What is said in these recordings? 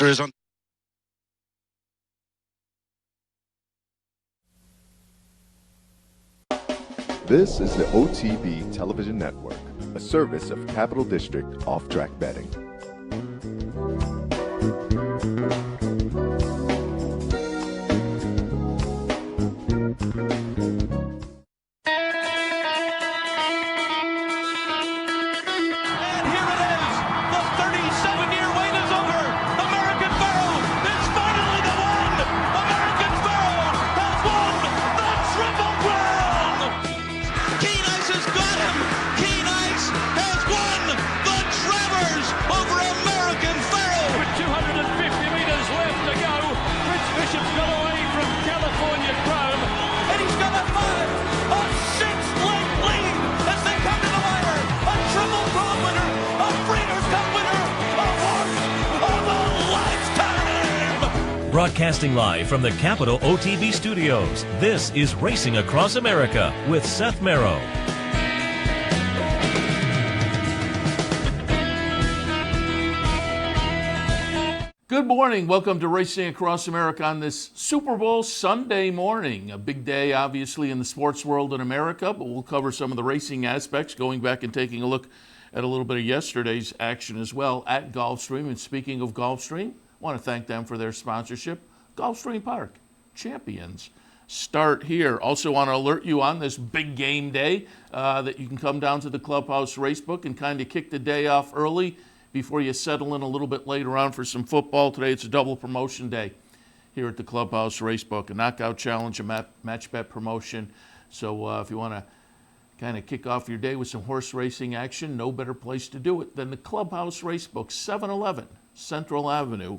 Is on. This is the OTB Television Network, a service of Capital District Off-Track Betting. Broadcasting live from the Capital OTB studios, this is Racing Across America with Seth MERROW. Good morning. Welcome to Racing Across America on this Super Bowl Sunday morning. A big day, obviously, in the sports world in America, but we'll cover some of the racing aspects, going back and taking a look at a little bit of yesterday's action as well at Gulfstream. And speaking of Gulfstream, I want to thank them for their sponsorship. Gulfstream Park, champions start here. Also want to alert you on this big game day that you can come down to the Clubhouse Racebook and kind of kick the day off early before you settle in a little bit later on for some football. Today it's a double promotion day here at the Clubhouse Racebook, a knockout challenge, a match bet promotion. So if you want to kind of kick off your day with some horse racing action, no better place to do it than the Clubhouse Racebook, 711 Central Avenue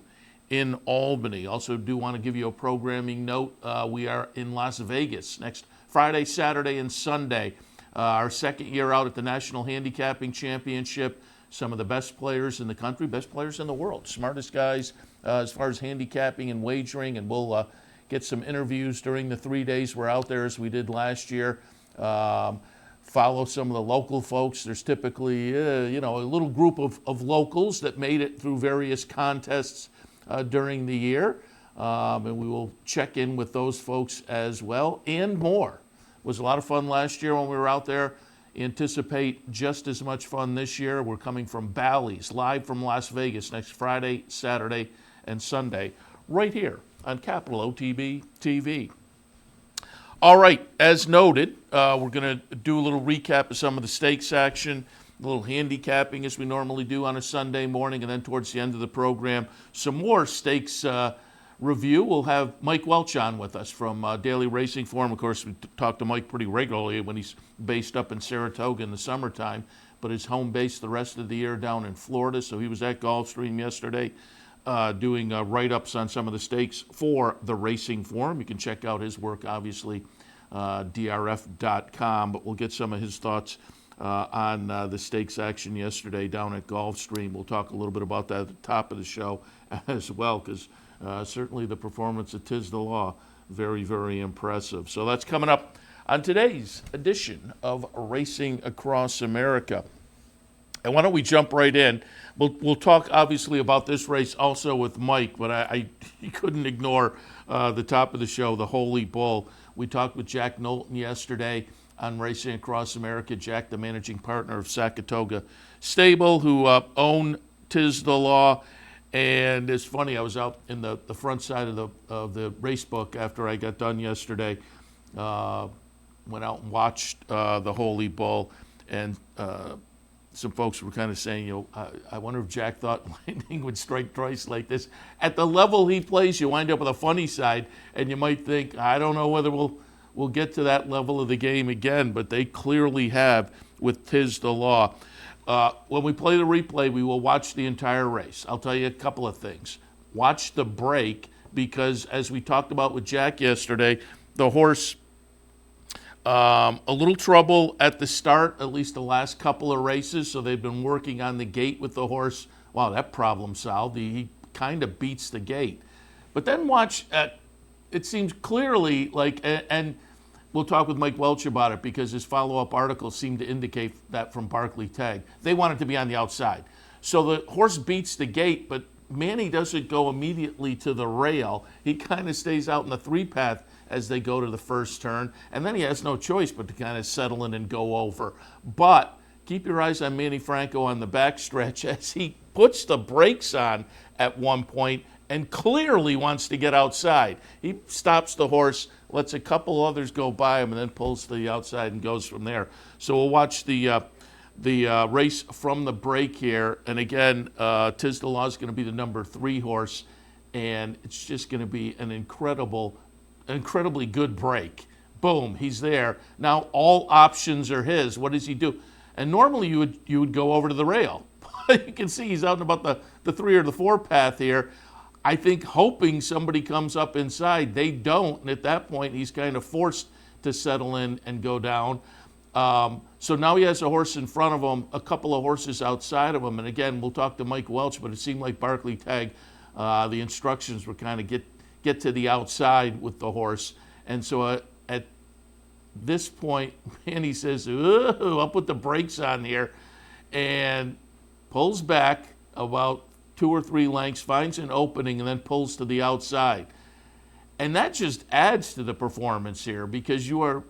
in Albany. Also do want to give you a programming note. We are in Las Vegas next Friday, Saturday, and Sunday. Our second year out at the National Handicapping Championship. Some of the best players in the country, best players in the world, smartest guys as far as handicapping and wagering, and we'll get some interviews during the 3 days we're out there as we did last year. Follow some of the local folks. There's typically a little group of locals that made it through various contests during the year, and we will check in with those folks as well and more. It was a lot of fun last year when we were out there. Anticipate just as much fun this year. We're coming from Bally's, live from Las Vegas next Friday, Saturday, and Sunday, right here on Capital OTB TV. All right, as noted, we're going to do a little recap of some of the stakes action, a little handicapping as we normally do on a Sunday morning, and then towards the end of the program, some more stakes review. We'll have Mike Welch on with us from Daily Racing Forum. Of course, we talk to Mike pretty regularly when he's based up in Saratoga in the summertime, but his home base the rest of the year down in Florida. So he was at Gulfstream yesterday doing write-ups on some of the stakes for the Racing Forum. You can check out his work, obviously, drf.com, but we'll get some of his thoughts on the stakes action yesterday down at Gulfstream. We'll talk a little bit about that at the top of the show as well, because certainly the performance of Tiz the Law, very, very impressive. So that's coming up on today's edition of Racing Across America. And why don't we jump right in? We'll talk obviously about this race also with Mike, but I couldn't ignore the top of the show, the Holy Bull. We talked with Jack Knowlton yesterday on Racing Across America. Jack, the managing partner of Saratoga Stable, who own Tiz the Law. And it's funny, I was out in the front side of the race book after I got done yesterday. Went out and watched the Holy Bull, and some folks were kind of saying, I wonder if Jack thought Lightning would strike twice like this. At the level he plays, you wind up with a funny side, and you might think, I don't know whether we'll get to that level of the game again, but they clearly have with Tiz the Law. When we play the replay, we will watch the entire race. I'll tell you a couple of things. Watch the break, because as we talked about with Jack yesterday, the horse, a little trouble at the start, at least the last couple of races, so they've been working on the gate with the horse. Wow, that problem solved. He kind of beats the gate. But then watch, it seems clearly like, and we'll talk with Mike Welch about it, because his follow-up articles seem to indicate that from Barclay Tagg. They want it to be on the outside. So the horse beats the gate, but Manny doesn't go immediately to the rail. He kind of stays out in the 3-path as they go to the first turn, and then he has no choice but to kind of settle in and go over. But keep your eyes on Manny Franco on the backstretch as he puts the brakes on at one point and clearly wants to get outside. He stops the horse, lets a couple others go by him, and then pulls to the outside and goes from there. So we'll watch the race from the break here. And again, Tiz the Law is going to be the number 3 horse, and it's just going to be an incredibly good break. Boom, he's there. Now all options are his. What does he do? And normally you would go over to the rail. You can see he's out in about the 3 or the 4 path here. I think hoping somebody comes up inside. They don't, and at that point he's kind of forced to settle in and go down. So now he has a horse in front of him, a couple of horses outside of him, and again we'll talk to Mike Welch, but it seemed like Barclay Tagg, the instructions were kind of get to the outside with the horse. And so at this point, Manny says, "Ooh, I'll put the brakes on here," and pulls back about 2 or 3 lengths, finds an opening, and then pulls to the outside. And that just adds to the performance here, because you are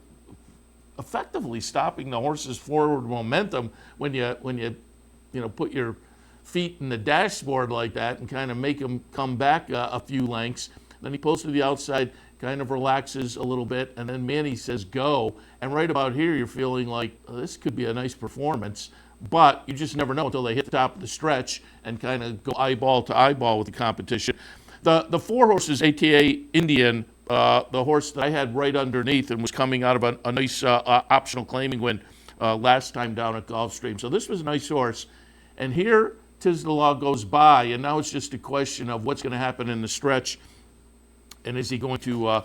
effectively stopping the horse's forward momentum when you put your feet in the dashboard like that and kind of make him come back a few lengths. Then he pulls to the outside, kind of relaxes a little bit, and then Manny says go. And right about here you're feeling like, oh, this could be a nice performance, but you just never know until they hit the top of the stretch and kind of go eyeball to eyeball with the competition. The 4 horses, ATA Indian, the horse that I had right underneath and was coming out of a nice optional claiming win last time down at Gulfstream. So this was a nice horse. And here Tiz the Law goes by, and now it's just a question of what's going to happen in the stretch. And is he going to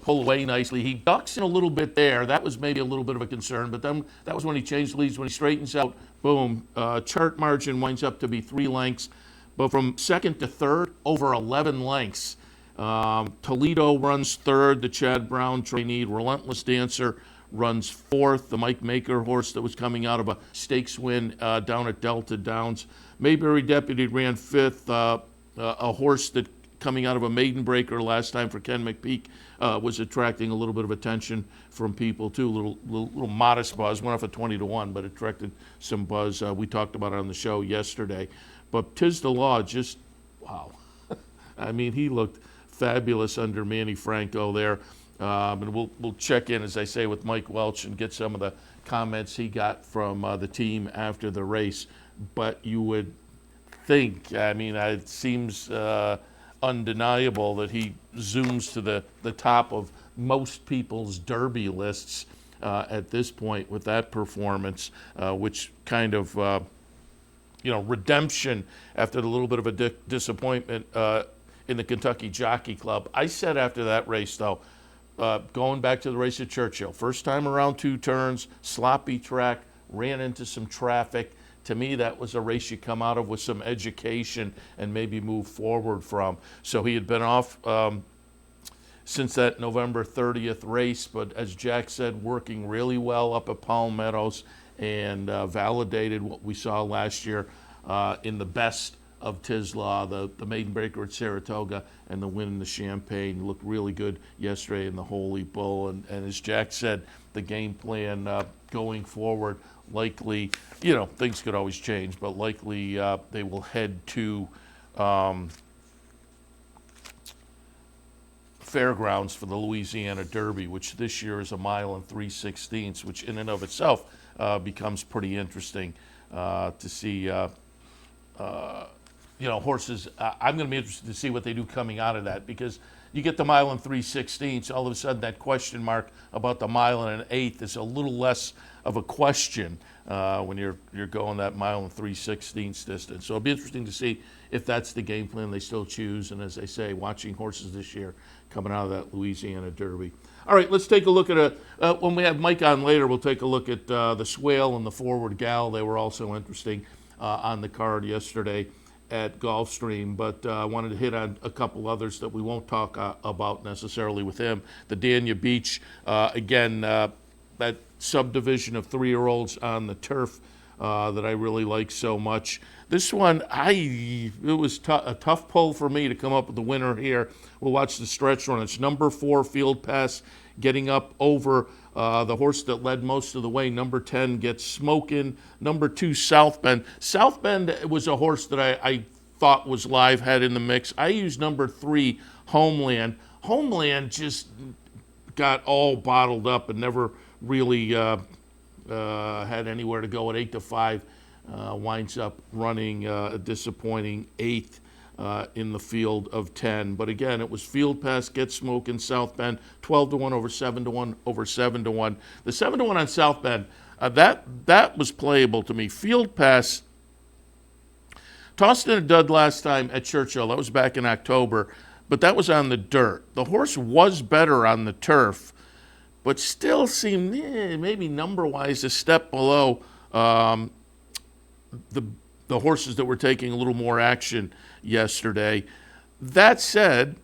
pull away nicely? He ducks in a little bit there. That was maybe a little bit of a concern, but then that was when he changed leads. When he straightens out, boom, chart margin winds up to be 3 lengths. But from second to third, over 11 lengths. Toledo runs third, the Chad Brown trainee. Relentless Dancer runs fourth, the Mike Maker horse that was coming out of a stakes win down at Delta Downs. Mayberry Deputy ran fifth, a horse that coming out of a maiden breaker last time for Ken McPeak was attracting a little bit of attention from people too. Little modest buzz, went off at 20-1, but attracted some buzz. We talked about it on the show yesterday. But Tiz the Law, just wow. I mean, he looked fabulous under Manny Franco there. And we'll check in, as I say, with Mike Welch and get some of the comments he got from the team after the race. But you would think, I mean, it seems undeniable that he zooms to the top of most people's Derby lists at this point with that performance, which kind of, redemption after the little bit of a disappointment in the Kentucky Jockey Club. I said after that race, though, going back to the race at Churchill, first time around 2 turns, sloppy track, ran into some traffic. To me, that was a race you come out of with some education and maybe move forward from. So he had been off since that November 30th race, but as Jack said, working really well up at Palm Meadows and validated what we saw last year in the best of Tiz Law, the maiden breaker at Saratoga and the win in the Champagne. Looked really good yesterday in the Holy Bull. And as Jack said, the game plan going forward, likely, things could always change, but likely they will head to Fairgrounds for the Louisiana Derby, which this year is 1 mile and 3/16, which in and of itself becomes pretty interesting to see. Horses, I'm going to be interested to see what they do coming out of that, because you get the 1 mile and 3/16, all of a sudden that question mark about the 1 mile and 1/8 is a little less of a question when you're going that 1 mile and 3/16 distance. So it'll be interesting to see if that's the game plan they still choose. And as I say, watching horses this year coming out of that Louisiana Derby. All right, let's take a look at when we have Mike on later, we'll take a look at the Swale and the Forward Gal. They were also interesting on the card yesterday at Gulfstream, but I wanted to hit on a couple others that we won't talk about necessarily with him. The Dania Beach, again, that subdivision of 3-year-olds on the turf that I really like so much. This one, it was a tough pull for me to come up with the winner here. We'll watch the stretch run. It's number 4, Field Pass, getting up over the horse that led most of the way. Number 10, Gets Smokin'. Number 2, South Bend. South Bend was a horse that I thought was live, had in the mix. I used number 3, Homeland. Homeland just got all bottled up and never really had anywhere to go at 8-5. Winds up running a disappointing 8th in the field of 10. But again, it was Field Pass, Get Smokin', South Bend, 12-1 over 7-1 over 7-1. The 7-1 on South Bend, that was playable to me. Field Pass tossed in a dud last time at Churchill. That was back in October, but that was on the dirt. The horse was better on the turf, but still seemed maybe number-wise a step below the horses that were taking a little more action yesterday. That said,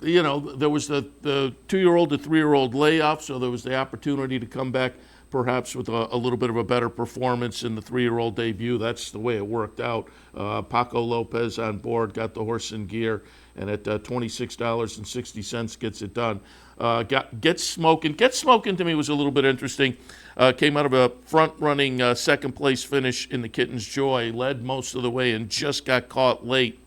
you know, there was the 2-year-old to 3-year-old layoff, so there was the opportunity to come back perhaps with a little bit of a better performance in the 3-year-old debut. That's the way it worked out. Paco Lopez on board, got the horse in gear, and at $26.60 gets it done. Get Smokin'. Get Smokin' to me was a little bit interesting. Came out of a front-running second-place finish in the Kitten's Joy, led most of the way and just got caught late.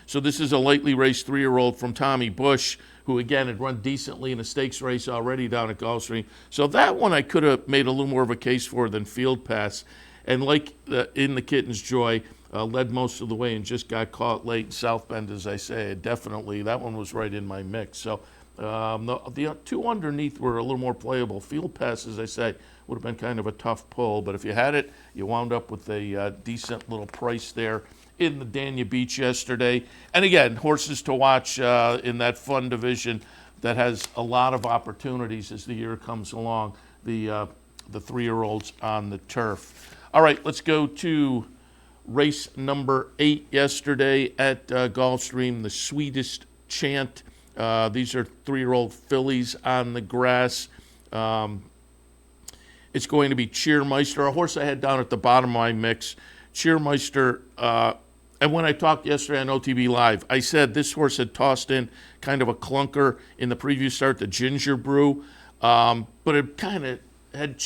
So this is a lightly raced 3-year-old from Tommy Bush, who again had run decently in a stakes race already down at Gulfstream. So that one I could have made a little more of a case for than Field Pass. And like in the Kitten's Joy, led most of the way and just got caught late in South Bend, as I say. Definitely, that one was right in my mix. So the 2 underneath were a little more playable. Field Pass, as I say, would have been kind of a tough pull. But if you had it, you wound up with a decent little price there in the Dania Beach yesterday. And again, horses to watch in that fun division that has a lot of opportunities as the year comes along, the 3-year-olds on the turf. All right, let's go to race number 8 yesterday at Gulfstream, the Sweetest Chant. These are 3-year-old fillies on the grass. It's going to be Cheermeister, a horse I had down at the bottom of my mix. Cheermeister, and when I talked yesterday on OTB Live, I said this horse had tossed in kind of a clunker in the preview start, the Ginger Brew, but it kind of had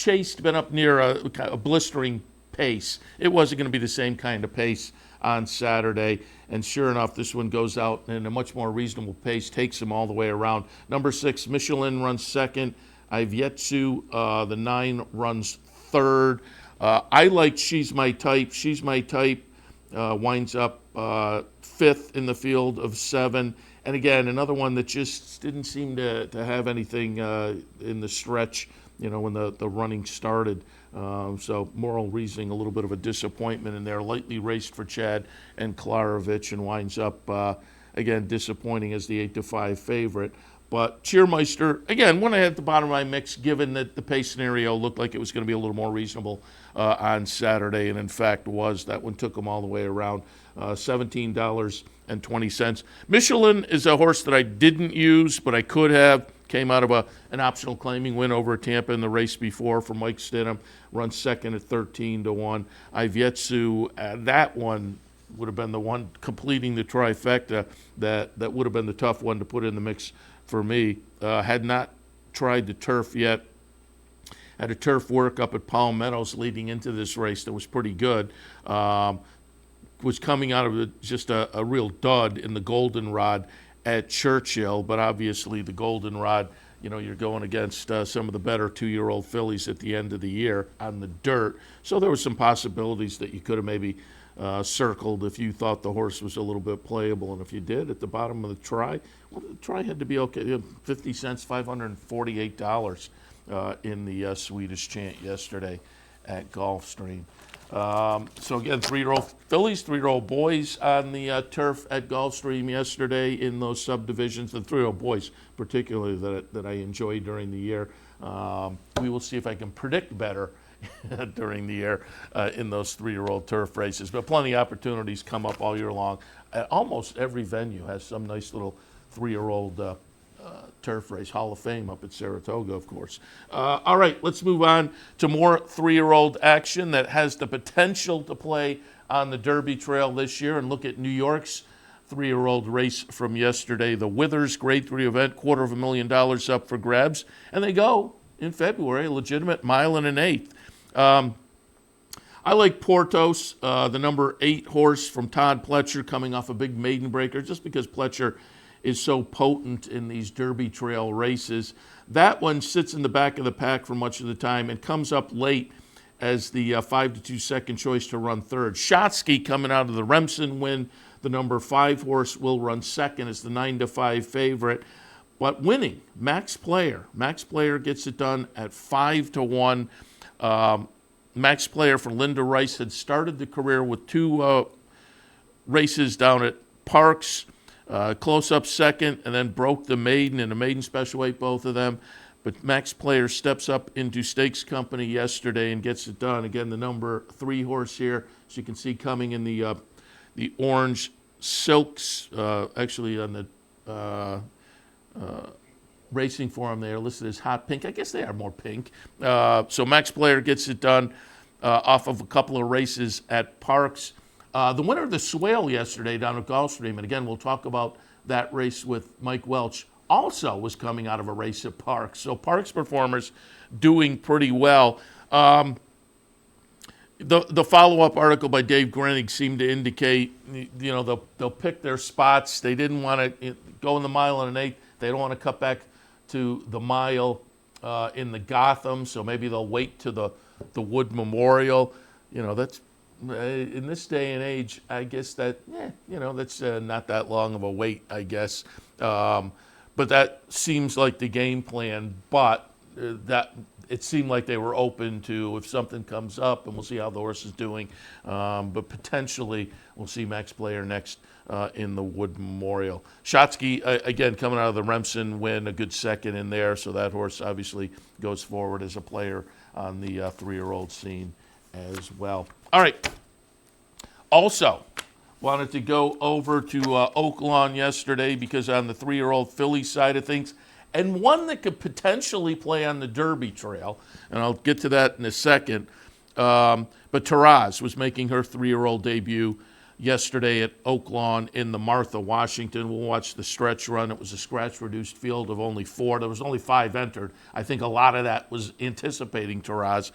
been up near a blistering pace. It wasn't going to be the same kind of pace on Saturday, and sure enough, this one goes out in a much more reasonable pace, takes him all the way around. Number 6, Michelin runs second. Ivetsu, the 9, runs third. I like She's My Type. She's My Type winds up 5th in the field of 7. And again, another one that just didn't seem to have anything in the stretch, you know, when the running started. So Moral Reasoning, a little bit of a disappointment in there. Lightly raced for Chad and Klarovich and winds up, again, disappointing as the 8-5 favorite. But Cheermeister, again, one I had at the bottom of my mix, given that the pace scenario looked like it was going to be a little more reasonable on Saturday, and in fact was. That one took them all the way around, $17.20. Michelin is a horse that I didn't use, but I could have. Came out of an optional claiming win over at Tampa in the race before for Mike Stidham. Runs second at 13-1. Ivetsu, that one would have been the one completing the trifecta that would have been the tough one to put in the mix for me. Had not tried the turf yet. Had a turf work up at Palm Meadows leading into this race that was pretty good. Was coming out of just a real dud in the Goldenrod at Churchill, but obviously the Goldenrod, you know, you're going against some of the better 2-year-old fillies at the end of the year on the dirt. So there were some possibilities that you could have maybe circled if you thought the horse was a little bit playable. And if you did, at the bottom of the try, well, the try had to be okay. 50 cents, $548 in the Swedish Chant yesterday at Gulfstream. So again, 3-year-old fillies, 3-year-old boys on the turf at Gulfstream yesterday in those subdivisions. The 3-year-old boys, particularly, that I enjoyed during the year. We will see if I can predict better during the year in those 3-year-old turf races. But plenty of opportunities come up all year long. Almost every venue has some nice little 3-year-old turf race, Hall of Fame up at Saratoga, of course. All right, let's move on to more 3-year-old action that has the potential to play on the Derby Trail this year, and look at New York's 3-year-old race from yesterday, the Withers Grade 3 event, $250,000 up for grabs, and they go in February, a legitimate mile and an eighth. I like Portos, the number 8 horse from Todd Pletcher, coming off a big maiden breaker, just because Pletcher is so potent in these Derby Trail races. That one sits in the back of the pack for much of the time and comes up late as the 5-2 second choice to run third. Shotsky coming out of the Remsen win, the number 5 horse will run second as the 9-5 favorite. But winning, Max Player. Max Player gets it done at 5-1. Max Player for Linda Rice had started the career with 2 races down at Parks, close up second, and then broke the maiden in a maiden special weight, both of them. But Max Player steps up into stakes company yesterday and gets it done. Again, the number 3 horse here, as you can see, coming in the orange silks, actually on the racing form they are listed as hot pink. I guess they are more pink. So Max Player gets it done off of a couple of races at Parks. The winner of the Swale yesterday down at Gulfstream, and again, we'll talk about that race with Mike Welch, also was coming out of a race at Parks. So Parks performers doing pretty well. The follow-up article by Dave Grenig seemed to indicate, they'll pick their spots. They didn't want to go in the mile and an eighth. They don't want to cut back to the mile in the Gotham, so maybe they'll wait to the Wood Memorial. That's in this day and age, I guess that's not that long of a wait, I guess. But that seems like the game plan. But that it seemed like they were open to if something comes up, and we'll see how the horse is doing. But potentially, we'll see Max Player next in the Wood Memorial. Shotsky, again, coming out of the Remsen win, a good second in there. So that horse obviously goes forward as a player on the 3-year-old scene as well. All right. Also, wanted to go over to OAKLAWN yesterday because on the 3-year-old filly side of things, and one that could potentially play on the Derby Trail, and I'll get to that in a second, but Taraz was making her 3-year-old debut yesterday at OAKLAWN in the Martha, Washington. We'll watch the stretch run. It was a scratch-reduced field of only 4. There was only 5 entered. I think a lot of that was anticipating Taraz.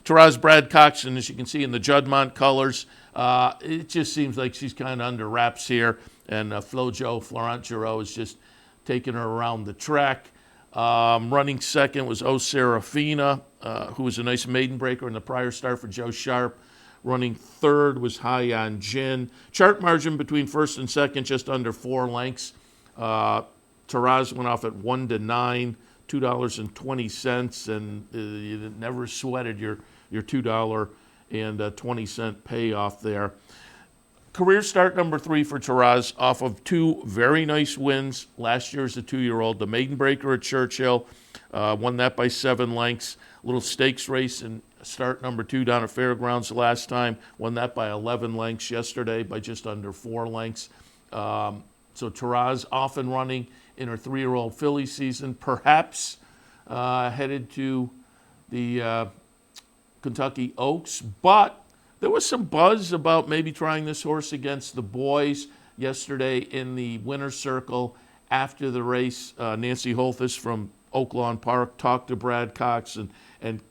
Taraz Brad Coxon, as you can see in the Juddmonte colors, it just seems like she's kind of under wraps here, and Florent Giraud is just taking her around the track. Running second was O Serafina, who was a nice maiden breaker in the prior start for Joe Sharp. Running third was High on Gin. Chart margin between first and second, just under 4 lengths. Taraz went off at 1-9, $2.20, and you never sweated your $2.20 payoff there. Career start number 3 for Taraz off of 2 very nice wins. Last year as a 2-year-old, the maiden breaker at Churchill, won that by 7 lengths. Little stakes race in start number 2 down at Fairgrounds the last time, won that by 11 lengths yesterday by just under 4 lengths. So Taraz off and running in her 3-year-old filly season, perhaps headed to the Kentucky Oaks, but there was some buzz about maybe trying this horse against the boys yesterday in the winner's circle. After the race, Nancy Holthus from Oaklawn Park talked to Brad Cox and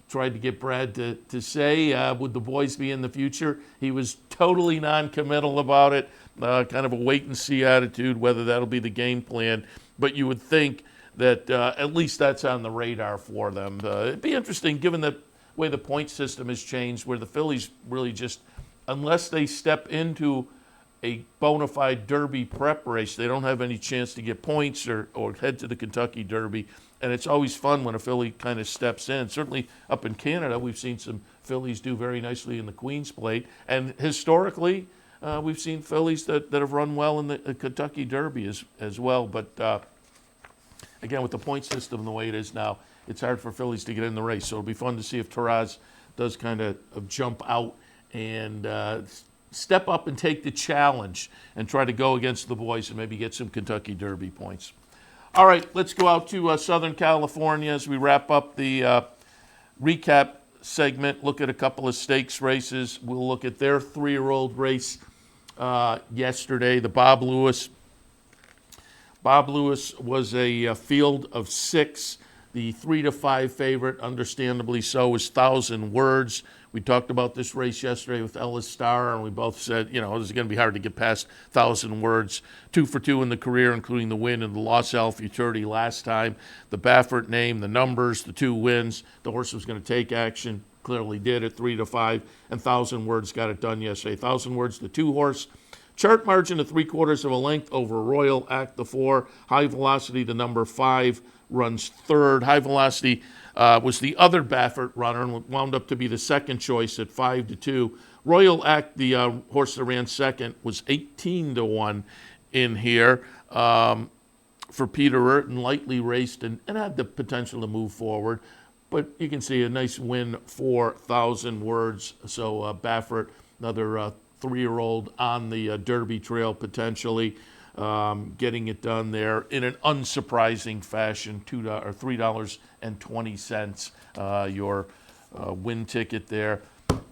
tried to get Brad to say, would the boys be in the future? He was totally non-committal about it, kind of a wait-and-see attitude, whether that'll be the game plan. But you would think that at least that's on the radar for them. It'd be interesting, given the way the point system has changed, where the fillies really just, unless they step into a bona fide Derby prep race, they don't have any chance to get points or head to the Kentucky Derby. And it's always fun when a filly kind of steps in. Certainly up in Canada, we've seen some fillies do very nicely in the Queen's Plate. And historically, we've seen fillies that have run well in the Kentucky Derby as well. But again, with the point system the way it is now, it's hard for fillies to get in the race. So it'll be fun to see if Taraz does kind of jump out and step up and take the challenge and try to go against the boys and maybe get some Kentucky Derby points. All right, let's go out to Southern California as we wrap up the recap segment. Look at a couple of stakes races. We'll look at their 3-year-old race yesterday, the Bob Lewis. Bob Lewis was a field of 6. The 3-5 favorite, understandably so, is 1,000 Words. We talked about this race yesterday with Ellis Starr, and we both said, this is going to be hard to get past 1,000 Words. 2 for 2 in the career, including the win in the Los Al Futurity last time. The Baffert name, the numbers, the 2 wins. The horse was going to take action, clearly did at 3-5, and 1,000 Words got it done yesterday. 1,000 Words, the 2-horse. Chart margin of 3/4 of a length over Royal Act, the 4. High Velocity, the number 5, runs third. High Velocity was the other Baffert runner and wound up to be the second choice at 5-2. Royal Act, the horse that ran second, was 18-1 in here for Peter Urton, lightly raced and had the potential to move forward. But you can see a nice win for 1,000 Words. So Baffert, another 3-year-old on the Derby Trail potentially. Getting it done there in an unsurprising fashion, $3.20, your win ticket there.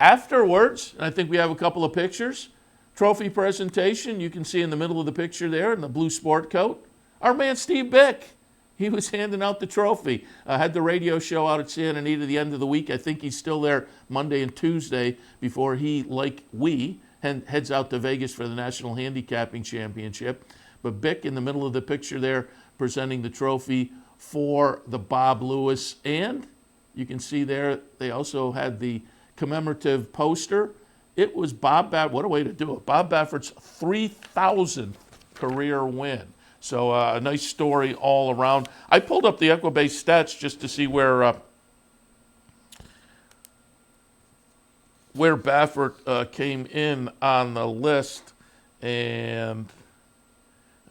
Afterwards, I think we have a couple of pictures. Trophy presentation, you can see in the middle of the picture there in the blue sport coat, our man Steve Bick. He was handing out the trophy. Had the radio show out at Santa Anita the end of the week. I think he's still there Monday and Tuesday before he, like we, heads out to Vegas for the National Handicapping Championship. But Bick in the middle of the picture there presenting the trophy for the Bob Lewis. And you can see there they also had the commemorative poster. It was Bob Baffert. What a way to do it. Bob Baffert's 3,000th career win. So a nice story all around. I pulled up the Equibase stats just to see where Baffert came in on the list, and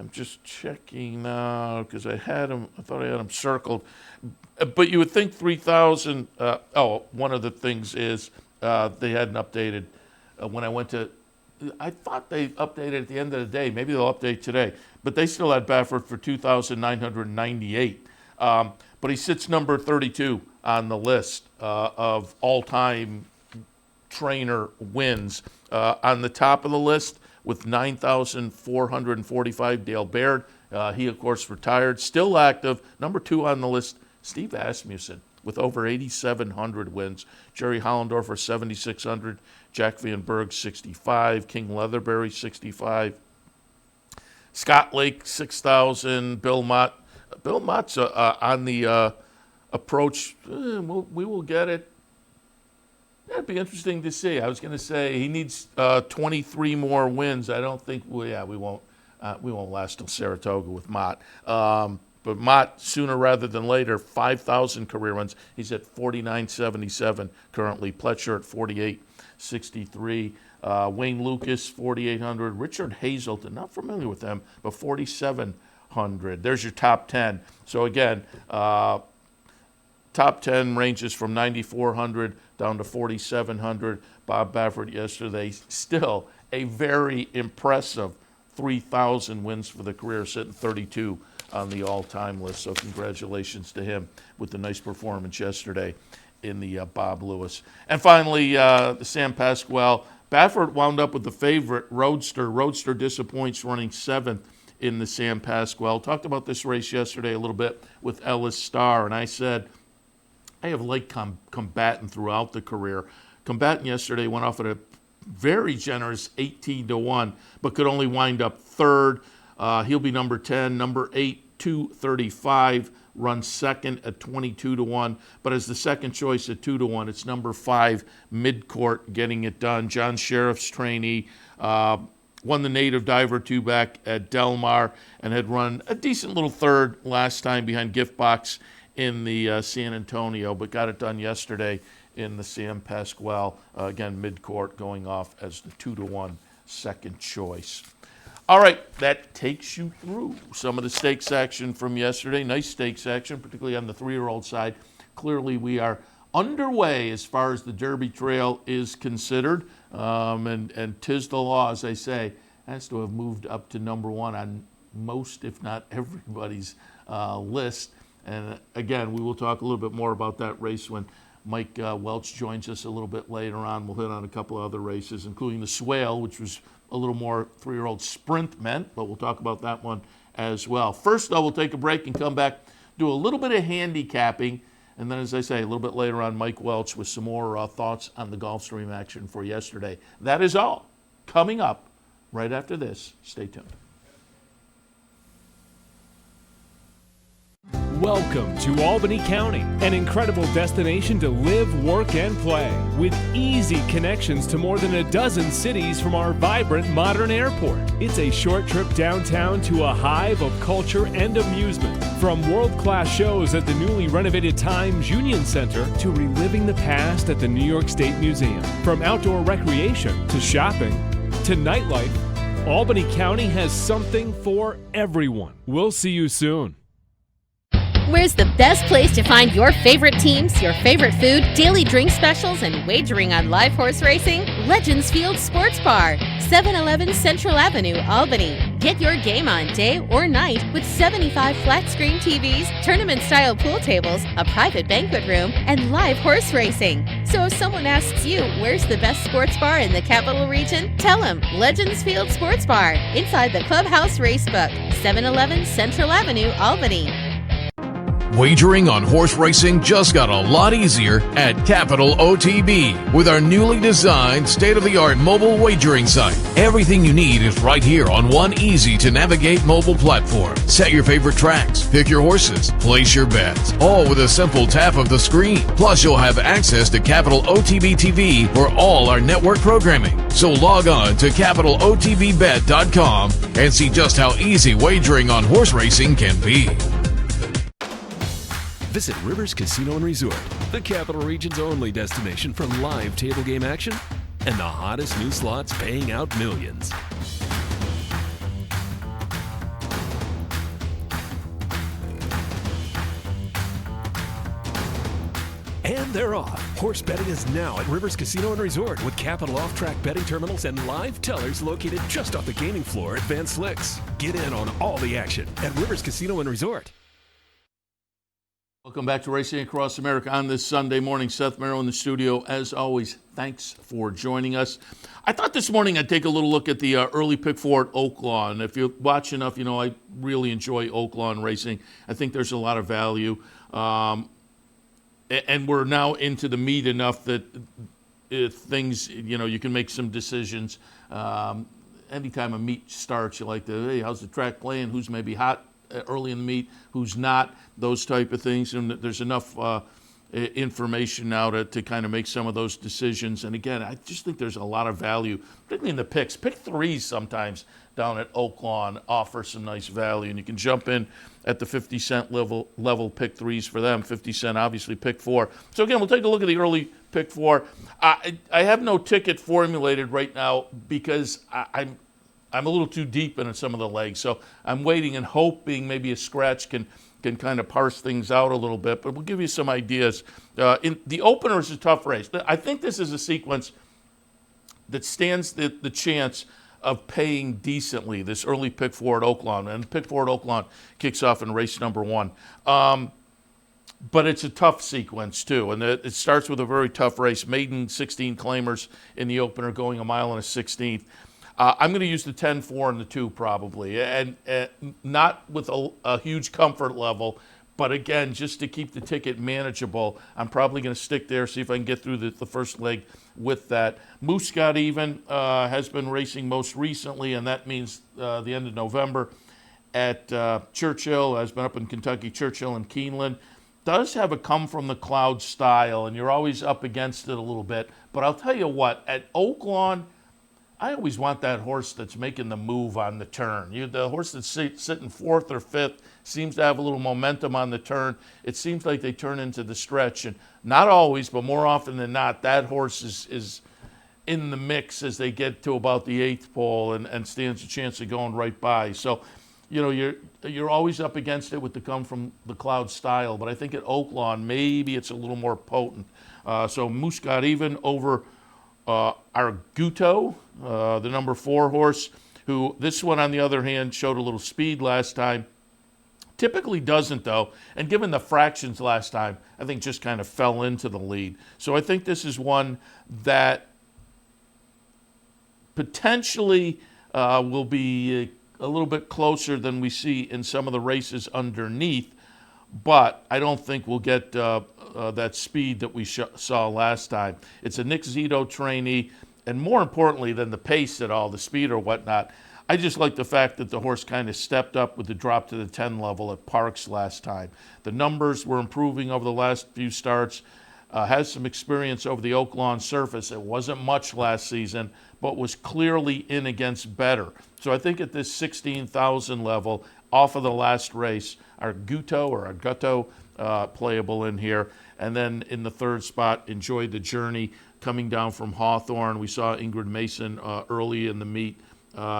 I'm just checking now because I thought I had him circled. But you would think 3,000. One of the things is they hadn't updated when I went to. I thought they updated at the end of the day. Maybe they'll update today. But they still had Baffert for 2,998. But he sits number 32 on the list of all-time trainer wins. On the top of the list with 9,445, Dale Baird. He, of course, retired. Still active. Number 2 on the list, Steve Asmussen with over 8,700 wins. Jerry Hollendorfer, 7,600. Jack Van Berg, 65. King Leatherbury, 65. Scott Lake, 6,000. Bill Mott. Bill Mott's on the approach. We will get it. That'd be interesting to see. I was going to say he needs 23 more wins. I don't think. We won't last till Saratoga with Mott. But Mott, sooner rather than later, 5,000 career runs. He's at 49.77 currently. Pletcher at 48.63. Wayne Lucas, 4,800. Richard Hazelton, not familiar with them, but 4,700. There's your top 10. So again, top 10 ranges from 9,400 down to 4,700. Bob Baffert yesterday, still a very impressive 3,000 wins for the career, sitting 32 on the all-time list. So congratulations to him with the nice performance yesterday in the Bob Lewis. And finally, the Sam Pasquale. Baffert wound up with the favorite, Roadster. Roadster disappoints, running 7th in the Sam Pasquale. Talked about this race yesterday a little bit with Ellis Starr, and I said, I have liked Combatant throughout the career. Combatant yesterday went off at a very generous 18-1, but could only wind up 3rd. He'll be number 10. Number 8, 235, runs 2nd at 22-1. But as the second choice at 2-1, it's number 5, Midcourt, getting it done. John Sheriff's trainee. Won the Native Diver 2 back at Del Mar and had run a decent little 3rd last time behind Gift Box in the San Antonio, but got it done yesterday in the Sam Pasquale. Again, Midcourt going off as the 2-1 second choice. All right, that takes you through some of the stakes action from yesterday. Nice stakes action, particularly on the 3-year-old side. Clearly, we are underway as far as the Derby Trail is considered. And 'tis the law, as I say, has to have moved up to number 1 on most, if not everybody's list. And again, we will talk a little bit more about that race when Mike Welch joins us a little bit later on. We'll hit on a couple of other races, including the SWALE, which was a little more 3-year-old sprint meant, but we'll talk about that one as well. First, though, we'll take a break and come back, do a little bit of handicapping, and then, as I say, a little bit later on, Mike Welch with some more thoughts on the Gulfstream action for yesterday. That is all coming up right after this. Stay tuned. Welcome to Albany County, an incredible destination to live, work, and play, with easy connections to more than a dozen cities from our vibrant modern airport. It's a short trip downtown to a hive of culture and amusement, from world-class shows at the newly renovated Times Union Center to reliving the past at the New York State Museum. From outdoor recreation to shopping to nightlife, Albany County has something for everyone. We'll see you soon. Where's the best place to find your favorite teams, your favorite food, daily drink specials, and wagering on live horse racing? Legends Field Sports Bar, 711 Central Avenue, Albany. Get your game on day or night with 75 flat-screen TVs, tournament-style pool tables, a private banquet room, and live horse racing. So if someone asks you, where's the best sports bar in the Capital Region? Tell them Legends Field Sports Bar, inside the Clubhouse Racebook, 711 Central Avenue, Albany. Wagering on horse racing just got a lot easier at Capital OTB with our newly designed state-of-the-art mobile wagering site. Everything you need is right here on one easy-to-navigate mobile platform. Set your favorite tracks, pick your horses, place your bets, all with a simple tap of the screen. Plus, you'll have access to Capital OTB TV for all our network programming. So log on to CapitalOTBBet.com and see just how easy wagering on horse racing can be. Visit Rivers Casino and Resort, the Capital Region's only destination for live table game action and the hottest new slots paying out millions. And they're off. Horse betting is now at Rivers Casino and Resort with Capital Off-Track betting terminals and live tellers located just off the gaming floor at Van Slicks. Get in on all the action at Rivers Casino and Resort. Welcome back to Racing Across America on this Sunday morning. Seth Merrow in the studio. As always, thanks for joining us. I thought this morning I'd take a little look at the early pick four at OAKLAWN. If you watch enough, you know I really enjoy OAKLAWN racing. I think there's a lot of value. And we're now into the meet enough that things, you know, you can make some decisions. Anytime a meet starts, you like to, hey, how's the track playing? Who's maybe hot early in the meet, who's not, those type of things. And there's enough information now to kind of make some of those decisions. And again, I just think there's a lot of value, particularly in the picks. Pick threes sometimes down at OAKLAWN offer some nice value. And you can jump in at the 50 cent level pick threes for them. 50 cent, obviously, pick four. So again, we'll take a look at the early pick four. I have no ticket formulated right now because I'm a little too deep in some of the legs, so I'm waiting and hoping maybe a scratch can kind of parse things out a little bit, but we'll give you some ideas. In the opener is a tough race. I think this is a sequence that stands the chance of paying decently, this early pick four at OAKLAWN, and pick four at OAKLAWN kicks off in race number one. But it's a tough sequence, too, and it starts with a very tough race. Maiden 16 claimers in the opener going a mile and a 16th. I'm going to use the 10-4 and the 2 probably, and not with a huge comfort level, but again, just to keep the ticket manageable, I'm probably going to stick there, see if I can get through the first leg with that. Moose Got Even has been racing most recently, and that means the end of November at Churchill, has been up in Kentucky, Churchill and Keeneland. Does have a come from the cloud style, and you're always up against it a little bit, but I'll tell you what, at OAKLAWN, I always want that horse that's making the move on the turn. The horse that's sitting fourth or fifth seems to have a little momentum on the turn. It seems like they turn into the stretch. And not always, but more often than not, that horse is in the mix as they get to about the eighth pole and stands a chance of going right by. So, you know, you're always up against it with the come from the cloud style. But I think at OAKLAWN, maybe it's a little more potent. So Moose Got Even over Arguto, the number 4 horse, who this one, on the other hand, showed a little speed last time. Typically doesn't, though, and given the fractions last time, I think just kind of fell into the lead. So I think this is one that potentially will be a little bit closer than we see in some of the races underneath, but I don't think we'll get that speed that we saw last time. It's a Nick Zito trainee, and more importantly than the pace at all, the speed or whatnot, I just like the fact that the horse kind of stepped up with the drop to the 10 level at Parks last time. The numbers were improving over the last few starts, has some experience over the OAKLAWN surface. It wasn't much last season, but was clearly in against better. So I think at this 16,000 level, off of the last race, Arguto playable in here. And then in the third spot, Enjoy the Journey, coming down from Hawthorne. We saw Ingrid Mason early in the meet,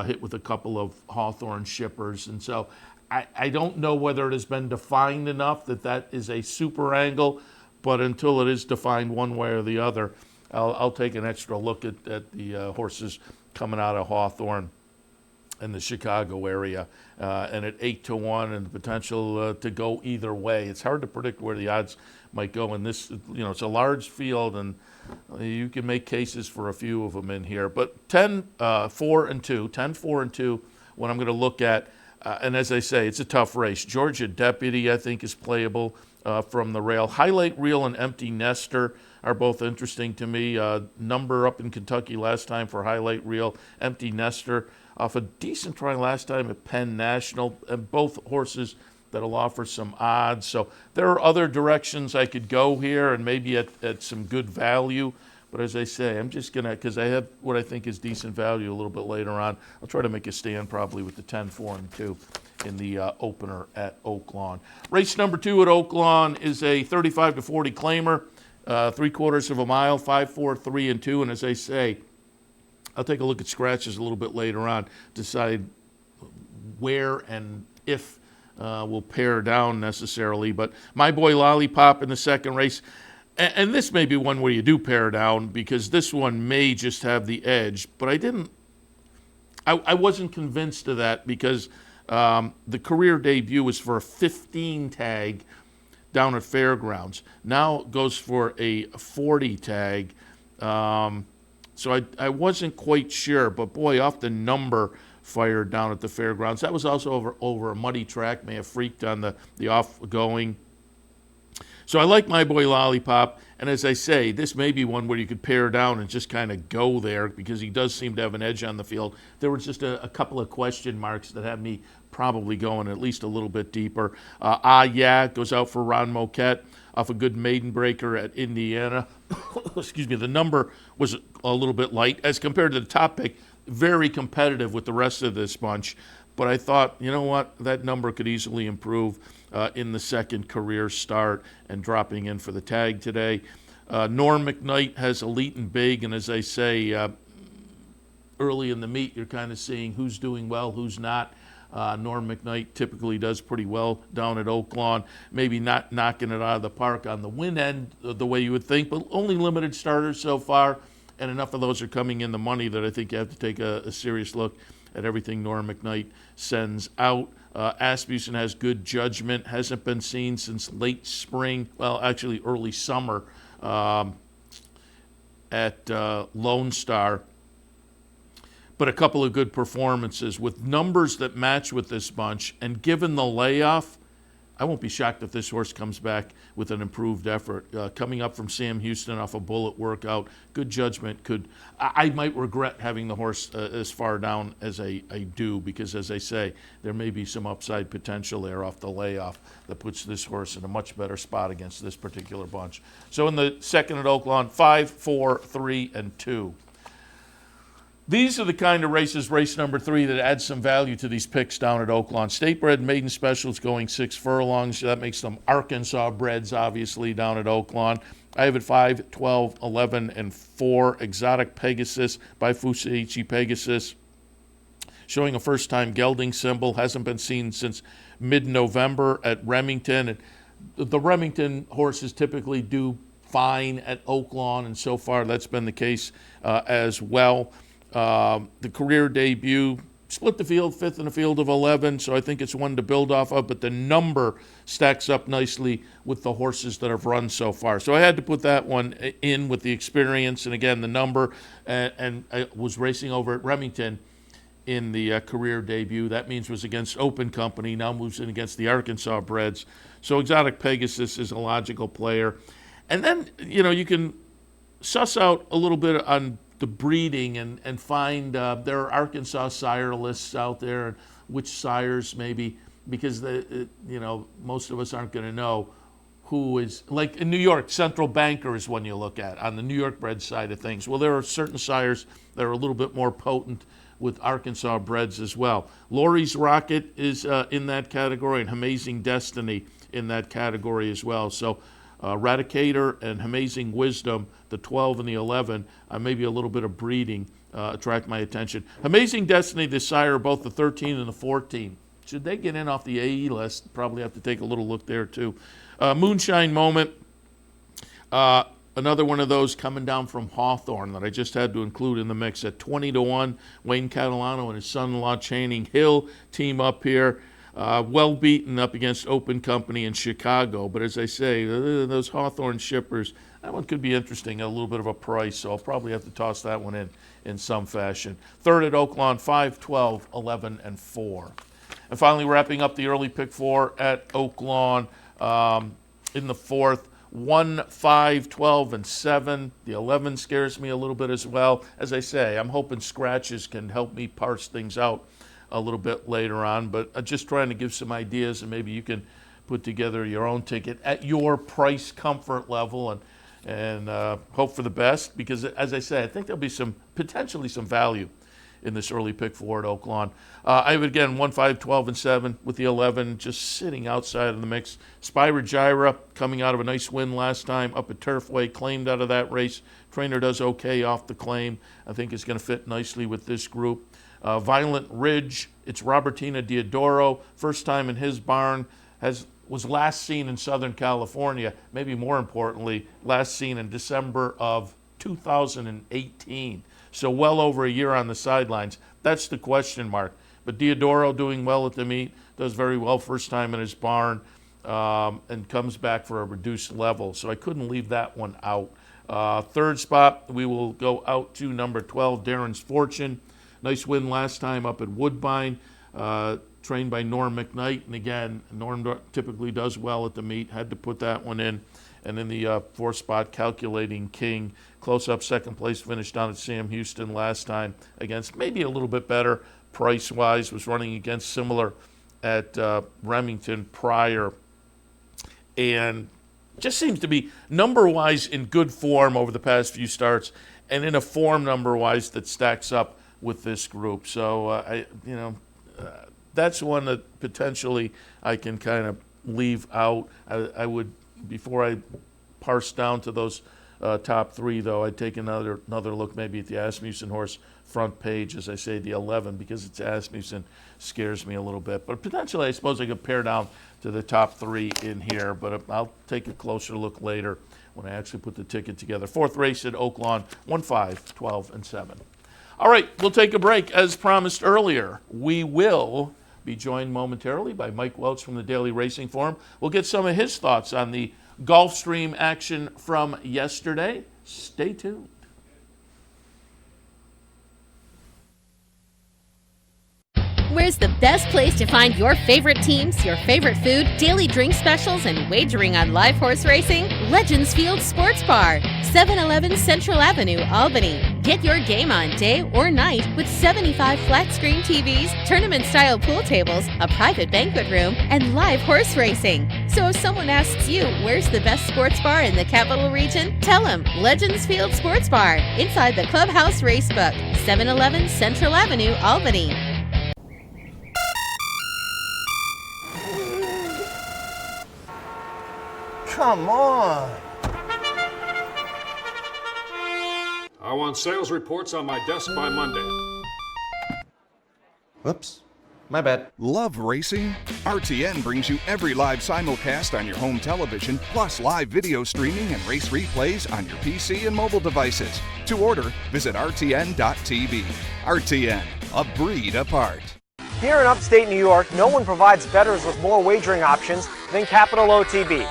hit with a couple of Hawthorne shippers. And so I don't know whether it has been defined enough that is a super angle, but until it is defined one way or the other, I'll take an extra look at the horses coming out of Hawthorne in the Chicago area, and at 8-1, and the potential to go either way. It's hard to predict where the odds might go in this. It's a large field, and you can make cases for a few of them in here. But 10-4-2, what I'm going to look at, and as I say, it's a tough race. Georgia Deputy, I think, is playable from the rail. Highlight Reel and Empty Nester are both interesting to me. Number up in Kentucky last time for Highlight Reel. Empty Nester off a decent try last time at Penn National, and both horses that'll offer some odds. So there are other directions I could go here, and maybe at some good value. But as I say, I'm just going to, because I have what I think is decent value a little bit later on, I'll try to make a stand probably with the 10-4-2 in the opener at OAKLAWN. Race number 2 at OAKLAWN is a 35-40 claimer, 3/4 of a mile, 5-4-3-2. And as I say, I'll take a look at scratches a little bit later on, decide where and if we'll pare down necessarily. But My Boy Lollipop in the second race, and this may be one where you do pare down, because this one may just have the edge. But I wasn't convinced of that, because the career debut was for a 15 tag down at Fairgrounds. Now it goes for a 40 tag. So I wasn't quite sure, but boy, off the number fired down at the Fairgrounds. That was also over a muddy track, may have freaked on the off-going. So I like My Boy Lollipop, and as I say, this may be one where you could pare down and just kind of go there, because he does seem to have an edge on the field. There were just a couple of question marks that had me probably going at least a little bit deeper. Yeah goes out for Ron Moquette off a good maiden breaker at Indiana. Excuse me, the number was a little bit light as compared to the top pick. Very competitive with the rest of this bunch. But I thought, you know what, that number could easily improve in the second career start, and dropping in for the tag today. Norm McKnight has Elite and Big, and as I say, early in the meet, you're kind of seeing who's doing well, who's not. Norm McKnight typically does pretty well down at OAKLAWN, maybe not knocking it out of the park on the win end the way you would think, but only limited starters so far, and enough of those are coming in the money that I think you have to take a serious look at everything Norm McKnight sends out. Asmussen has Good Judgment, hasn't been seen since late spring, well, actually early summer at Lone Star. But a couple of good performances with numbers that match with this bunch. And given the layoff, I won't be shocked if this horse comes back with an improved effort. Coming up from Sam Houston off a bullet workout, Good Judgment could, I might regret having the horse as far down as I do, because as I say, there may be some upside potential there off the layoff that puts this horse in a much better spot against this particular bunch. So in the second at OAKLAWN, 5-4-3-2. These are the kind of races, race number 3, that adds some value to these picks down at OAKLAWN. State bred maiden specials going 6 furlongs. That makes them Arkansas breds, obviously, down at OAKLAWN. I have it 5, 12, 11, and 4. Exotic Pegasus by Fusaichi Pegasus, showing a first-time gelding symbol. Hasn't been seen since mid-November at Remington. And the Remington horses typically do fine at OAKLAWN, and so far that's been the case as well. The career debut split the field, fifth in a field of 11, so I think it's one to build off of, but the number stacks up nicely with the horses that have run so far. So I had to put that one in with the experience, and again, the number, and I was racing over at Remington in the career debut. That means was against Open Company, now moves in against the Arkansas breds. So Exotic Pegasus is a logical player. And then, you can suss out a little bit on the breeding and find there are Arkansas sire lists out there, and which sires maybe, because most of us aren't going to know who is, like in New York, Central Banker is one you look at on the New York bred side of things. Well, there are certain sires that are a little bit more potent with Arkansas breds as well. Laurie's Rocket is in that category, and Amazing Destiny in that category as well. So Radicator and Amazing Wisdom, the 12 and the 11, maybe a little bit of breeding attract my attention. Amazing Destiny, the sire, both the 13 and the 14. Should they get in off the AE list? Probably have to take a little look there too. Moonshine Moment, another one of those coming down from Hawthorne that I just had to include in the mix at 20-1. Wayne Catalano and his son-in-law Channing Hill team up here. Well beaten up against Open Company in Chicago. But as I say, those Hawthorne shippers, that one could be interesting at a little bit of a price, so I'll probably have to toss that one in some fashion. Third at OAKLAWN, 5, 12, 11, and 4. And finally, wrapping up the early pick 4 at OAKLAWN in the fourth, 1, 5, 12, and 7. The 11 scares me a little bit as well. As I say, I'm hoping scratches can help me parse things out a little bit later on, but I'm just trying to give some ideas, and maybe you can put together your own ticket at your price comfort level and hope for the best, because as I say, I think there'll be potentially some value in this early pick 4 at OAKLAWN. I have, again, 1, 5, 12, and 7 with the 11 just sitting outside of the mix. Spyra Gyra coming out of a nice win last time up at Turfway, claimed out of that race. Trainer does okay off the claim. I think it's going to fit nicely with this group. Violent Ridge, it's Robertina Diodoro, first time in his barn, was last seen in Southern California, maybe more importantly, last seen in December of 2018. So well over a year on the sidelines. That's the question mark. But Diodoro doing well at the meet, does very well first time in his barn, and comes back for a reduced level. So I couldn't leave that one out. Third spot, we will go out to number 12, Darren's Fortune. Nice win last time up at Woodbine, trained by Norm McKnight. And again, Norm typically does well at the meet. Had to put that one in. And in the fourth spot, Calculating King. Close-up second place finish down at Sam Houston last time against maybe a little bit better price-wise. Was running against similar at Remington prior. And just seems to be number-wise in good form over the past few starts, and in a form number-wise that stacks up with this group. So that's one that potentially I can kind of leave out. I would, before I parse down to those top three, though, I'd take another look maybe at the Asmussen horse front page, as I say, the 11, because it's Asmussen, scares me a little bit. But potentially, I suppose I could pare down to the top three in here, but I'll take a closer look later when I actually put the ticket together. Fourth race at OAKLAWN, 1, 5, 12, and 7. All right, we'll take a break. As promised earlier, we will be joined momentarily by Mike Welch from the Daily Racing Forum. We'll get some of his thoughts on the Gulfstream action from yesterday. Stay tuned. Where's the best place to find your favorite teams, your favorite food, daily drink specials, and wagering on live horse racing? Legends Field Sports Bar, 711 Central Avenue, Albany. Get your game on day or night with 75 flat-screen TVs, tournament-style pool tables, a private banquet room, and live horse racing. So if someone asks you, where's the best sports bar in the Capital Region? Tell them Legends Field Sports Bar, inside the Clubhouse Racebook, 711 Central Avenue, Albany. Come on! I want sales reports on my desk by Monday. Whoops. My bad. Love racing? RTN brings you every live simulcast on your home television, plus live video streaming and race replays on your PC and mobile devices. To order, visit rtn.tv. RTN, a breed apart. Here in upstate New York, no one provides bettors with more wagering options than Capital OTB.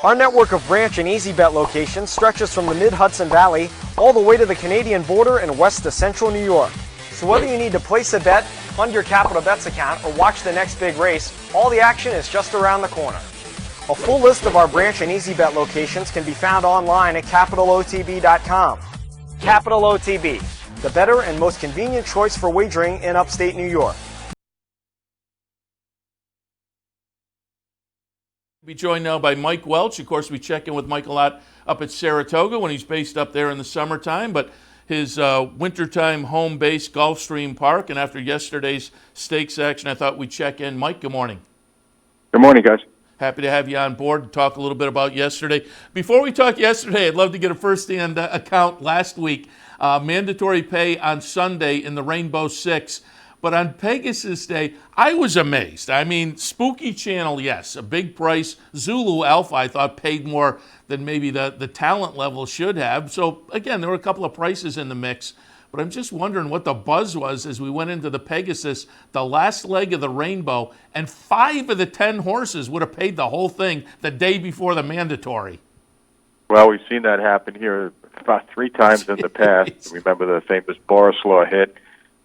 Our network of branch and easy bet locations stretches from the mid-Hudson Valley all the way to the Canadian border and west to central New York. So whether you need to place a bet, fund your Capital Bets account, or watch the next big race, all the action is just around the corner. A full list of our branch and easy bet locations can be found online at capitalotb.com. Capital OTB, the better and most convenient choice for wagering in upstate New York. Be joined now by Mike Welch. Of course, we check in with Mike a lot up at Saratoga when he's based up there in the summertime, but his wintertime home base, Gulfstream Park, and after yesterday's stakes action, I thought we'd check in. Mike, good morning. Good morning, guys. Happy to have you on board to talk a little bit about yesterday. Before we talk yesterday, I'd love to get a first-hand account last week. Mandatory pay on Sunday in the Rainbow Six. But on Pegasus Day, I was amazed. I mean, Spooky Channel, yes, a big price. Zulu Alpha, I thought, paid more than maybe the talent level should have. So, again, there were a couple of prices in the mix. But I'm just wondering what the buzz was as we went into the Pegasus, the last leg of the Rainbow, and 5 of the 10 horses would have paid the whole thing the day before the mandatory. Well, we've seen that happen here about 3 times in the past. Remember the famous Borislaw hit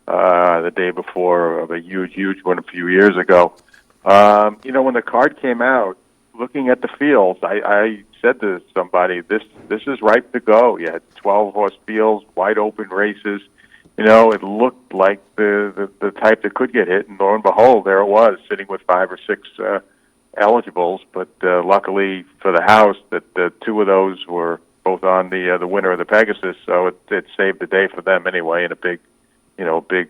the day before of a huge one a few years ago. When the card came out, looking at the fields, I said to somebody, this is ripe to go. You had 12-horse fields, wide open races. It looked like the type that could get hit, and lo and behold, there it was, sitting with 5 or 6 eligibles. But luckily for the house, that 2 of those were both on the winner of the Pegasus, so it saved the day for them anyway, in a big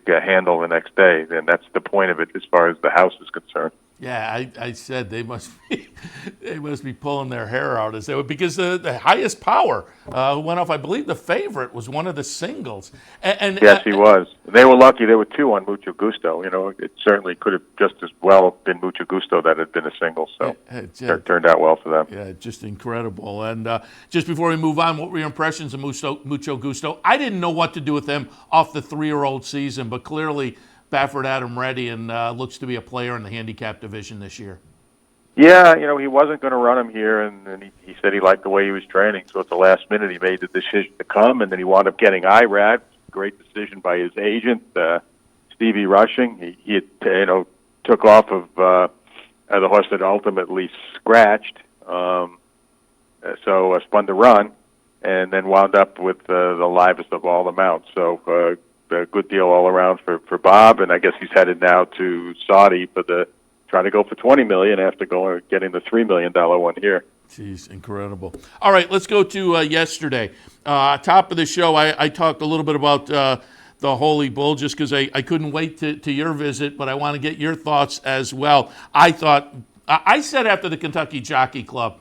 handle the next day. And that's the point of it as far as the house is concerned. Yeah, I said they must be pulling their hair out as they would, because the highest power went off. I believe the favorite was one of the singles. And yes, he was. They were lucky. There were 2 on Mucho Gusto. It certainly could have just as well been Mucho Gusto that had been a single. So it turned out well for them. Yeah, just incredible. And just before we move on, what were your impressions of Mucho Gusto? I didn't know what to do with him off the 3-year-old season, but clearly Baffert had him ready and looks to be a player in the handicap division this year. Yeah, he wasn't going to run him here, and he said he liked the way he was training. So at the last minute, he made the decision to come, and then he wound up getting IRAD. Great decision by his agent, Stevie Rushing. He had, took off of the horse that ultimately scratched, so spun the run, and then wound up with the livest of all the mounts. So a good deal all around for Bob, and I guess he's headed now to Saudi for trying to go for $20 million after getting the $3 million one here. Jeez, incredible. All right, let's go to yesterday. Top of the show, I talked a little bit about the Holy Bull just because I couldn't wait to your visit, but I want to get your thoughts as well. I said after the Kentucky Jockey Club,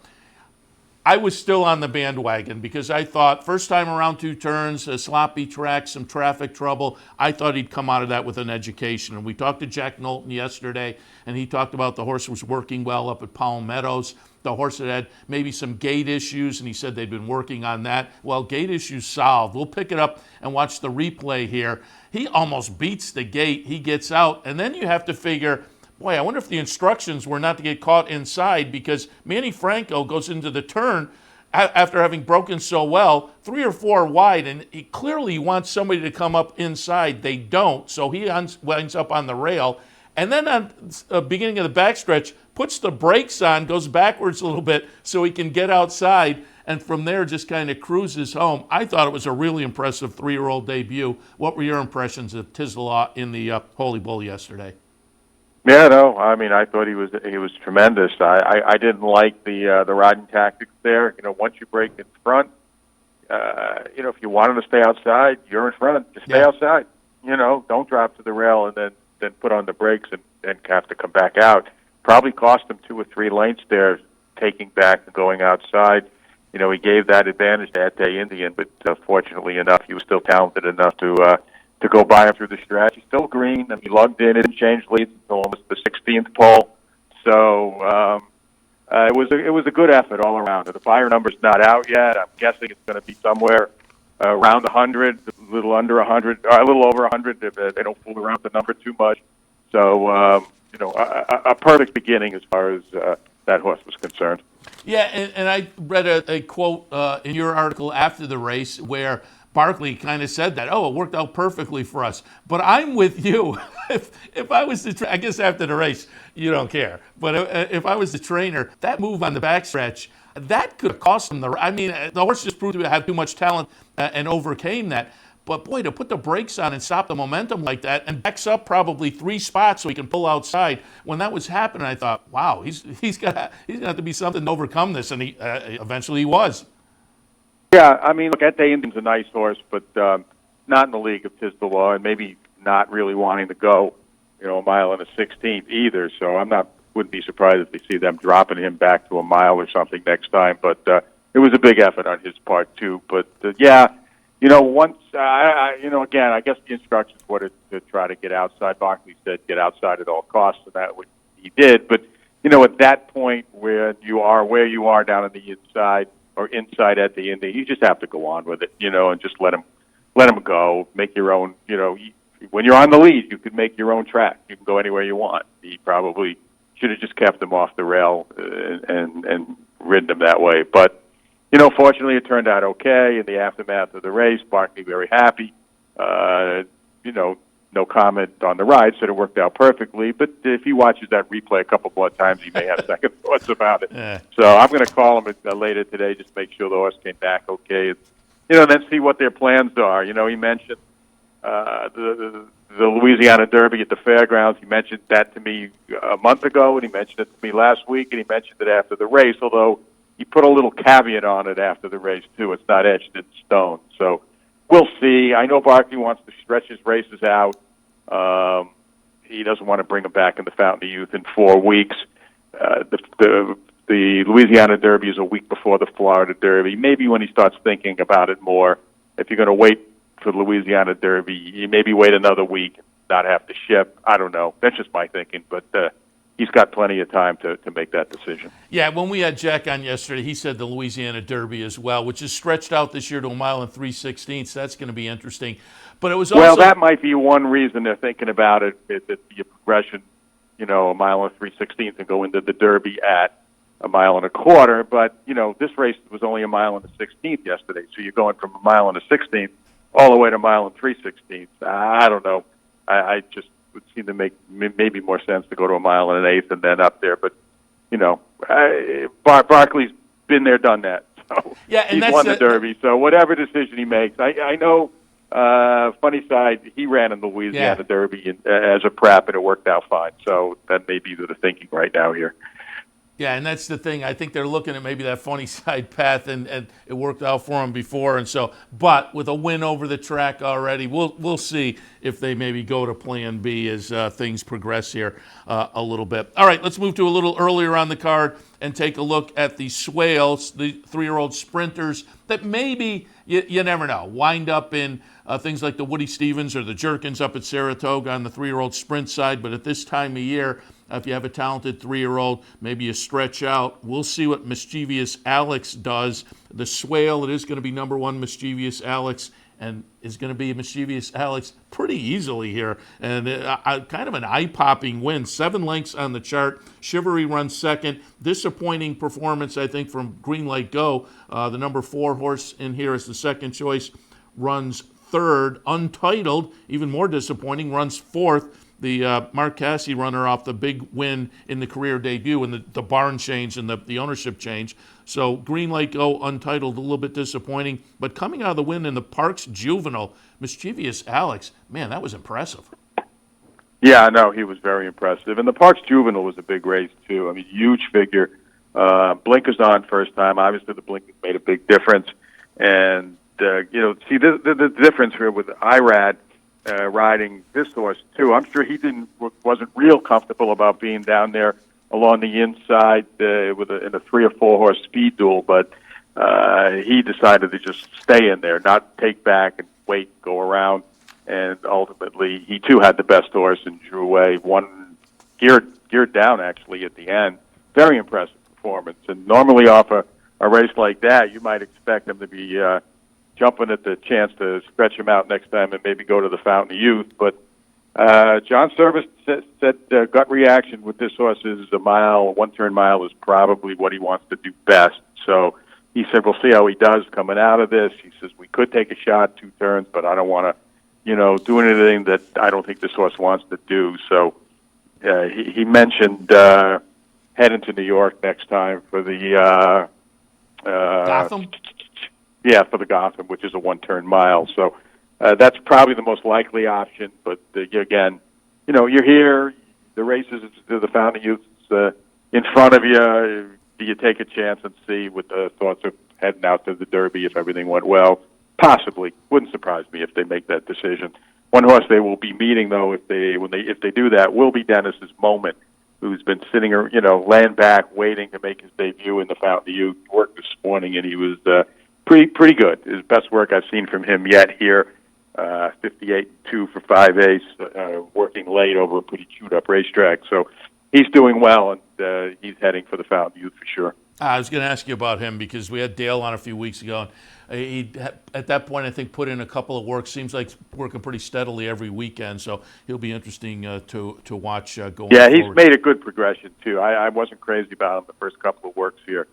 I was still on the bandwagon because I thought first time around 2 turns, a sloppy track, some traffic trouble. I thought he'd come out of that with an education. And we talked to Jack Knowlton yesterday, and he talked about the horse was working well up at Palmettos. The horse had maybe some gait issues, and he said they'd been working on that. Well, gait issues solved. We'll pick it up and watch the replay here. He almost beats the gate. He gets out, and then you have to figure, boy, I wonder if the instructions were not to get caught inside, because Manny Franco goes into the turn after having broken so well, 3 or 4 wide, and he clearly wants somebody to come up inside. They don't, so he winds up on the rail. And then on the beginning of the backstretch, puts the brakes on, goes backwards a little bit so he can get outside, and from there just kind of cruises home. I thought it was a really impressive 3-year-old debut. What were your impressions of Tislaw in the Holy Bull yesterday? Yeah, no, I mean, I thought he was tremendous. I didn't like the riding tactics there. Once you break in front, if you want him to stay outside, you're in front. Just stay outside. Don't drop to the rail and then put on the brakes and have to come back out. Probably cost him 2 or 3 lengths there, taking back and going outside. He gave that advantage to Ate Indian, but fortunately enough, he was still talented enough to go by him through the stretch. He's still green. He lugged in. It didn't change leads until almost the 16th pole. So it was a good effort all around. The buyer number's not out yet. I'm guessing it's going to be somewhere around 100. little under 100, a little over 100. If they don't fool around with the number too much. So, a perfect beginning as far as that horse was concerned. Yeah, and I read a quote in your article after the race where Barkley kind of said that, it worked out perfectly for us. But I'm with you. If I was I guess after the race, you don't care. But if I was the trainer, that move on the backstretch, that could have cost him the horse just proved to have too much talent and overcame that. But boy, to put the brakes on and stop the momentum like that and backs up probably 3 spots so he can pull outside. When that was happening, I thought, wow, he's gonna have to be something to overcome this, and he eventually he was. Yeah, I mean, look, Ete Indian's a nice horse, but not in the league of Tis the Law, and maybe not really wanting to go, a mile and a 16th either. So wouldn't be surprised if we see them dropping him back to a mile or something next time. But it was a big effort on his part too. But once again, I guess the instructions were to try to get outside. Barkley said get outside at all costs, and that what he did. But at that point where you are down on the inside or inside at the end, you just have to go on with it, and just let him go. Make your own, when you're on the lead, you can make your own track. You can go anywhere you want. He probably should have just kept him off the rail and ridden him that way. But, fortunately it turned out okay in the aftermath of the race. Barkley very happy. No comment on the ride, said it worked out perfectly. But if he watches that replay a couple more times, he may have second thoughts about it. Yeah. So I'm going to call him later today, just make sure the horse came back okay. And, then see what their plans are. He mentioned the Louisiana Derby at the fairgrounds. He mentioned that to me a month ago, and he mentioned it to me last week, and he mentioned it after the race, although he put a little caveat on it after the race, too. It's not etched in stone. So we'll see. I know Barkley wants to stretch his races out. He doesn't want to bring them back in the Fountain of Youth in 4 weeks. The Louisiana Derby is a week before the Florida Derby. Maybe when he starts thinking about it more, if you're going to wait for the Louisiana Derby, you maybe wait another week and not have to ship. I don't know. That's just my thinking, but he's got plenty of time to make that decision. Yeah, when we had Jack on yesterday, he said the Louisiana Derby as well, which is stretched out this year to a mile and 3/16. That's going to be interesting. But it was also... Well, that might be one reason they're thinking about it, that the progression, a mile and 3/16 and go into the Derby at a mile and a quarter. But, this race was only a mile and a 16th yesterday, so you're going from a mile and a 16th all the way to a mile and 3/16. I don't know. I just would seem to make maybe more sense to go to a mile and an eighth and then up there. But, Barkley's been there, done that. So yeah, and he's won the Derby. So whatever decision he makes, I know, funny side, he ran in the Louisiana Derby as a prep, and it worked out fine. So that may be the thinking right now here. Yeah, and that's the thing. I think they're looking at maybe that funny side path, and it worked out for them before. And so, but with a win over the track already, we'll see if they maybe go to Plan B as things progress here a little bit. All right, let's move to a little earlier on the card and take a look at the Swales, the 3-year-old sprinters that maybe, you never know, wind up in things like the Woody Stevens or the Jerkins up at Saratoga on the 3-year-old sprint side. But at this time of year, if you have a talented 3-year-old, maybe you stretch out. We'll see what Mischievous Alex does. The Swale, it is going to be number 1 Mischievous Alex, and is going to be Mischievous Alex pretty easily here. And kind of an eye-popping win. 7 lengths on the chart. Chivalry runs second. Disappointing performance, I think, from Green Light Go. The number 4 horse in here is the second choice. Runs third. Untitled, even more disappointing, runs fourth. The Mark Casse runner off the big win in the career debut and the barn change and the ownership change. So Green Light Go, Untitled, a little bit disappointing. But coming out of the win in the Parks Juvenile, Mischievous Alex, man, that was impressive. Yeah, no, he was very impressive. And the Parks Juvenile was a big race, too. I mean, huge figure. Blinkers on first time. Obviously, the blinkers made a big difference. And, see, the difference here with Irad, riding this horse too. I'm sure he wasn't real comfortable about being down there along the inside in a 3 or 4 horse speed duel, but he decided to just stay in there, not take back and wait, go around, and ultimately he too had the best horse and drew away. One geared down actually at the end. Very impressive performance, and normally off a race like that, you might expect him to be jumping at the chance to stretch him out next time and maybe go to the Fountain of Youth. But John Service said gut reaction with this horse is a one-turn mile is probably what he wants to do best. So he said, we'll see how he does coming out of this. He says, we could take a shot 2 turns, but I don't want to, do anything that I don't think this horse wants to do. So he mentioned heading to New York next time for the Gotham? Yeah, for the Gotham, which is a 1-turn mile. So that's probably the most likely option. But again, you're here. The races, the Fountain of Youth in front of you. Do you take a chance and see with the thoughts of heading out to the Derby if everything went well? Possibly. Wouldn't surprise me if they make that decision. One horse they will be meeting, though, if they do that, will be Dennis's Moment, who's been sitting, laying back, waiting to make his debut in the Fountain of Youth. Worked this morning, and he was pretty good. His best work I've seen from him yet here. 58-2 for 5/8, working late over a pretty chewed-up racetrack. So he's doing well, and he's heading for the Fountain of Youth for sure. I was going to ask you about him because we had Dale on a few weeks ago. And he, at that point, I think, put in a couple of works. Seems like working pretty steadily every weekend. So he'll be interesting to watch going forward. Yeah, he's made a good progression, too. I wasn't crazy about him the first couple of works here.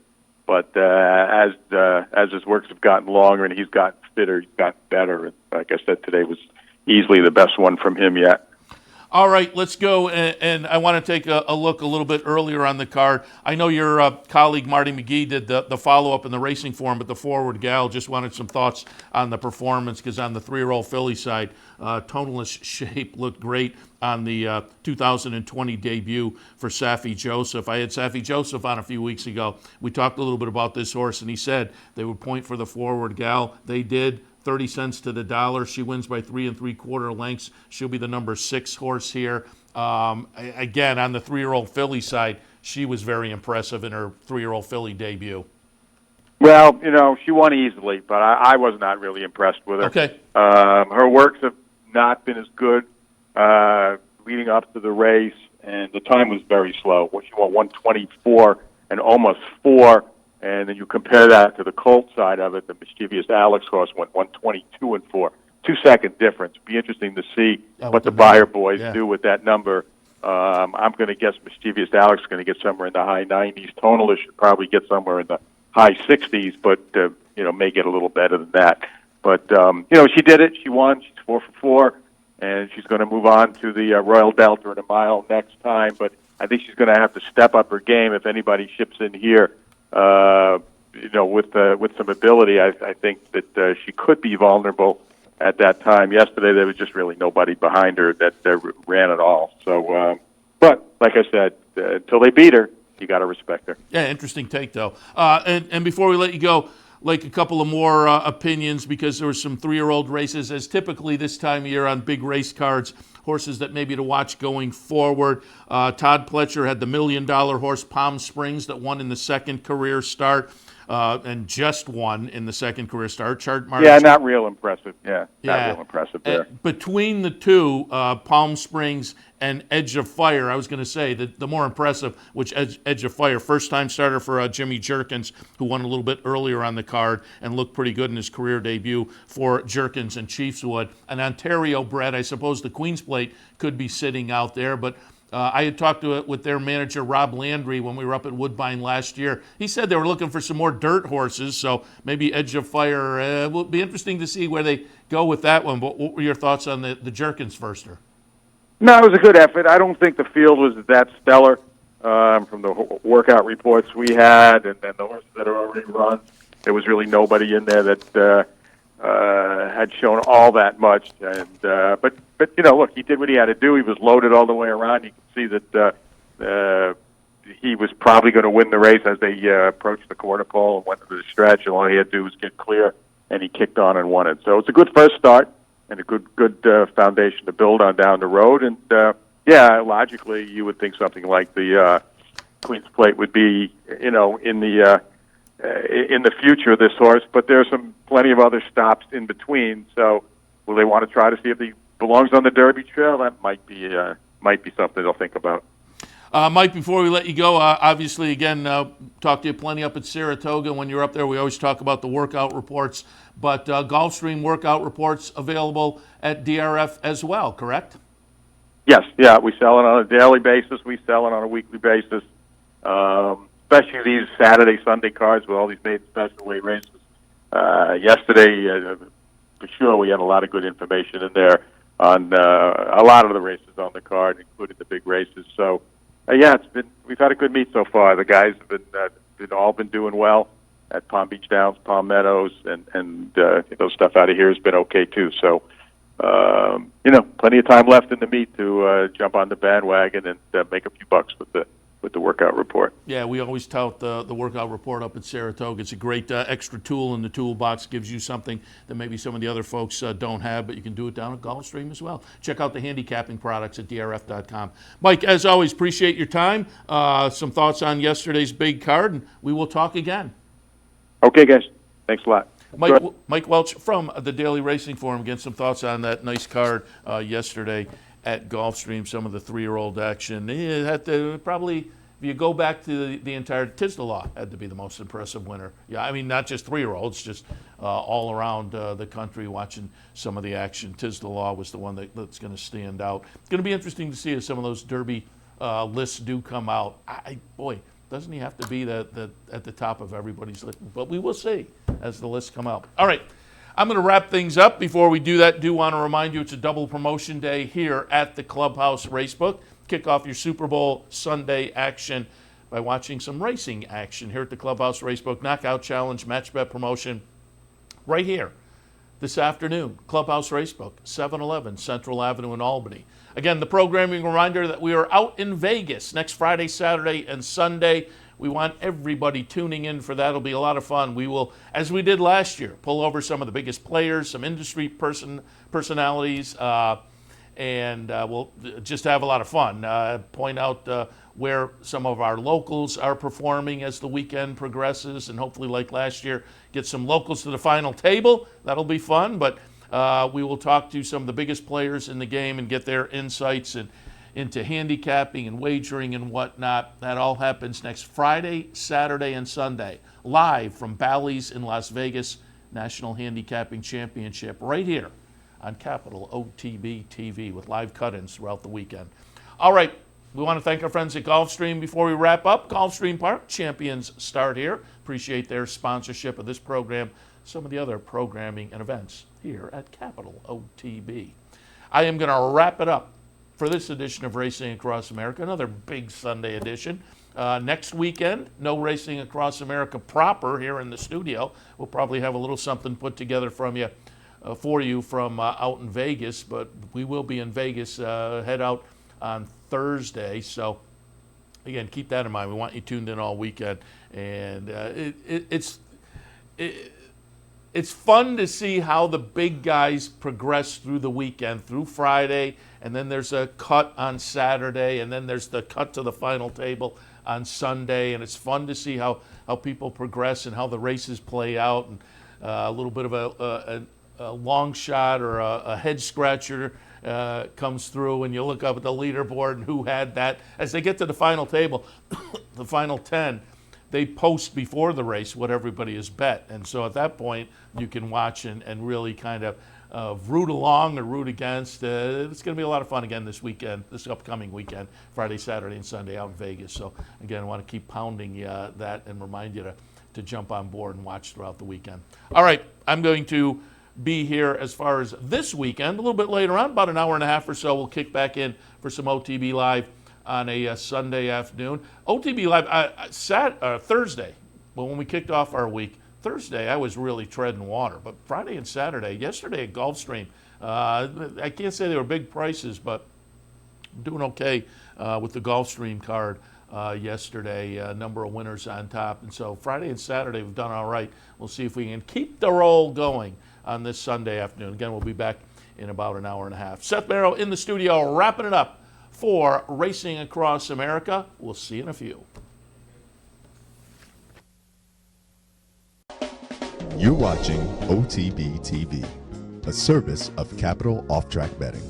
But as his works have gotten longer and he's gotten fitter, he's gotten better. And like I said, today was easily the best one from him yet. All right, let's go, and I want to take a look a little bit earlier on the card. I know your colleague Marty McGee did the follow-up in the racing form, but the Forward Gal just wanted some thoughts on the performance because on the 3-year-old filly side, toneless shape looked great on the 2020 debut for Safi Joseph. I had Safi Joseph on a few weeks ago. We talked a little bit about this horse, and he said they would point for the Forward Gal. They did. 30 cents to the dollar. She wins by 3 3/4 lengths. She'll be the number 6 horse here. Again, on the 3-year-old filly side, she was very impressive in her 3-year-old filly debut. Well, she won easily, but I was not really impressed with her. Okay. Her works have not been as good leading up to the race, and the time was very slow. She won 124 and almost 4. And then you compare that to the Colt side of it, the Mischievous Alex horse went 122 and 4. 2-second difference. Be interesting to see what the Buyer boys do with that number. I'm going to guess Mischievous Alex is going to get somewhere in the high 90s. Tonalist should probably get somewhere in the high 60s, but may get a little better than that. But she did it. She won. She's 4 for 4, and she's going to move on to the Royal Delta in a mile next time. But I think she's going to have to step up her game if anybody ships in here. With some ability, I think that she could be vulnerable at that time. Yesterday, there was just really nobody behind her that ran at all. So, but like I said, until they beat her, you got to respect her. Yeah, interesting take, though. And before we let you go, like a couple of more opinions, because there were some 3-year-old races, as typically this time of year on big race cards, horses that maybe to watch going forward. Todd Pletcher had the $1 million horse Palm Springs that won in the second career start and just won in the second career start. Yeah, not real impressive. Not real impressive there. Between the two, Palm Springs and Edge of Fire, I was going to say that the more impressive, which Edge of Fire, first-time starter for Jimmy Jerkins, who won a little bit earlier on the card and looked pretty good in his career debut for Jerkins and Chiefswood. An Ontario bred, I suppose the Queen's Plate could be sitting out there, but I had talked with their manager, Rob Landry, when we were up at Woodbine last year. He said they were looking for some more dirt horses, so maybe Edge of Fire will be interesting to see where they go with that one. But what were your thoughts on the Jerkins firster? No, it was a good effort. I don't think the field was that stellar from the workout reports we had, and then the horses that are already run. There was really nobody in there that had shown all that much. And but look, he did what he had to do. He was loaded all the way around. You can see that he was probably going to win the race as they approached the quarter pole and went to the stretch. And all he had to do was get clear, and he kicked on and won it. So it's a good first start and a good foundation to build on down the road. And logically, you would think something like the Queen's Plate would be, in the future of this horse. But there's plenty of other stops in between. So will they want to try to see if he belongs on the Derby trail? That might be something they'll think about. Mike, before we let you go, obviously, again, talk to you plenty up at Saratoga. When you're up there, we always talk about the workout reports. But Gulfstream workout reports available at DRF as well, correct? Yes, yeah, we sell it on a daily basis. We sell it on a weekly basis, especially these Saturday, Sunday cards with all these made special weight races. Yesterday, for sure, we had a lot of good information in there on a lot of the races on the card, including the big races. So, yeah, we've had a good meet so far. The guys have all been doing well at Palm Beach Downs, Palm Meadows, and stuff out of here has been okay too. So, plenty of time left in the meet to jump on the bandwagon and make a few bucks with the workout report. Yeah, we always tout the workout report up at Saratoga. It's a great extra tool in the toolbox. Gives you something that maybe some of the other folks don't have, but you can do it down at Gulfstream as well. Check out the handicapping products at drf.com. Mike, as always, appreciate your time. Some thoughts on yesterday's big card, and we will talk again. Okay, guys. Thanks a lot. Mike Welch from the Daily Racing Forum. Again, some thoughts on that nice card yesterday at Gulfstream, some of the 3-year-old action. It had to probably, if you go back to the entire Tisdalaw, had to be the most impressive winner. Yeah, I mean, not just 3-year-olds, just all around the country watching some of the action. Tisdalaw was the one that's going to stand out. It's going to be interesting to see if some of those Derby lists do come out. Boy, doesn't he have to be at the top of everybody's list? But we will see as the lists come out. All right. I'm going to wrap things up. Before we do that, do want to remind you it's a double promotion day here at the Clubhouse Racebook. Kick off your Super Bowl Sunday action by watching some racing action here at the Clubhouse Racebook. Knockout Challenge Match Bet promotion right here this afternoon. Clubhouse Racebook, 711 Central Avenue in Albany. Again, the programming reminder that we are out in Vegas next Friday, Saturday, and Sunday. We want everybody tuning in for that. It'll be a lot of fun. We will, as we did last year, pull over some of the biggest players, some industry personalities, and we'll just have a lot of fun. Point out where some of our locals are performing as the weekend progresses, and hopefully, like last year, get some locals to the final table. That'll be fun, but we will talk to some of the biggest players in the game and get their insights into handicapping and wagering and whatnot. That all happens next Friday, Saturday, and Sunday, live from Bally's in Las Vegas, National Handicapping Championship, right here on Capital OTB TV with live cut-ins throughout the weekend. All right, we want to thank our friends at Gulfstream before we wrap up. Gulfstream Park champions start here. Appreciate their sponsorship of this program, some of the other programming and events here at Capital OTB. I am going to wrap it up for this edition of Racing Across America, another big Sunday edition. Next weekend, no Racing Across America proper here in the studio. We'll probably have a little something put together for you from out in Vegas, but we will be in Vegas, head out on Thursday. So, again, keep that in mind. We want you tuned in all weekend. And it's fun to see how the big guys progress through the weekend, through Friday, and then there's a cut on Saturday, and then there's the cut to the final table on Sunday, and it's fun to see how people progress and how the races play out, and a little bit of a long shot or a head scratcher comes through, and you look up at the leaderboard and who had that. As they get to the final table, the final 10, they post before the race what everybody has bet. And so at that point, you can watch and really kind of root along or root against. It's going to be a lot of fun again this weekend, this upcoming weekend, Friday, Saturday, and Sunday out in Vegas. So, again, I want to keep pounding that and remind you to jump on board and watch throughout the weekend. All right, I'm going to be here as far as this weekend. A little bit later on, about an hour and a half or so, we'll kick back in for some OTB Live on a Sunday afternoon. OTB Live Thursday, well, when we kicked off our week, Thursday I was really treading water. But Friday and Saturday, yesterday at Gulfstream, I can't say they were big prices, but I'm doing okay with the Gulfstream card yesterday. A number of winners on top. And so Friday and Saturday we've done all right. We'll see if we can keep the roll going on this Sunday afternoon. Again, we'll be back in about an hour and a half. Seth Merrow in the studio wrapping it up for Racing Across America. We'll see you in a few. You're watching OTB TV, a service of Capital Off-Track Betting.